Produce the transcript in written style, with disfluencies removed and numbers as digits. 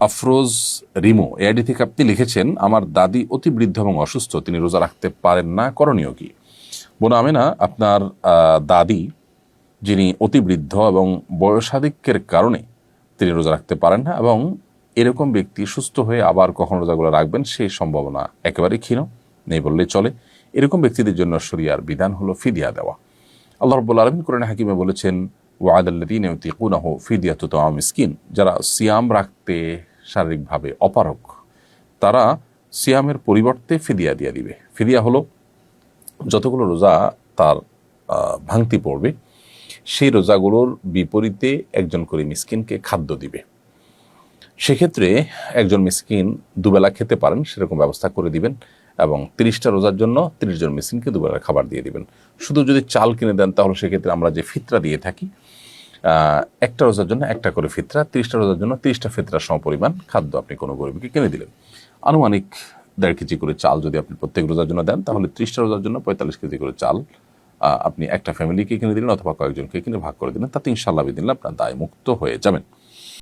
Afroz Rimo AID থেকে আপনি লিখেছেন, আমার দাদি অতি বৃদ্ধ এবং অসুস্থ, তিনি রোজা রাখতে পারেন না, করণীয় কি? বোন আমেনা, আপনার দাদি যিনি অতি বৃদ্ধ এবং বয়সাধিক্যের কারণে তিনি রোজা রাখতে পারেন না, এবং এরকম ব্যক্তি সুস্থ হয়ে আবার কখন রোজাগুলো রাখবেন সেই সম্ভাবনা একেবারেই ক্ষীণ, নেই বললেই চলে। এরকম ব্যক্তিদের জন্য শরিয়ার বিধান হলো ফিদিয়া দেওয়া। আল্লাহ রাব্বুল আলামিন কোরআনে হাকিমে বলেছেন, ওয়া'আলাল্লাযীনা ইউতিকুনাহু ফিদিয়াতু তা'আমু মিসকিন, যারা সিয়াম রাখতে শারীরিকভাবে অপারগ তারা সিয়ামের পরিবর্তে ফিদিয়া দিয়ে দিবে। ফিদিয়া হলো যতগুলো রোজা তার ভাঙতি পড়বে সেই রোজাগুলোর বিপরীতে একজন করে মিসকিনকে খাদ্য দিবে। সেক্ষেত্রে একজন মিসকিন দুবেলা খেতে পারেন সেরকম ব্যবস্থা করে দিবেন, এবং 30টা রোজার জন্য 30 জন মিসকিনকে দুবেলা খাবার দিয়ে দিবেন। শুধু যদি চাল কিনে দেন তাহলে সেক্ষেত্রে আমরা যে ফিতরা দিয়ে থাকি, একটা রোজার জন্য একটা করে ফিতরা, 30টা রোজার জন্য 30টা ফিতরার সমপরিমাণ খাদ্য আপনি কোনো গরিবকে কিনে দিলেন। আনুমানিক 1.5 কেজি করে চাল যদি আপনি প্রত্যেক রোজার জন্য দেন তাহলে 30টা রোজার জন্য 45 কেজি করে চাল আপনি একটা ফ্যামিলিকে কিনে দিলেন অথবা কয়েকজনকে কিনে ভাগ করে দিলেন, তাতে ইনশাআল্লাহ বিদিনলা আপনার দায় মুক্ত হয়ে যাবেন।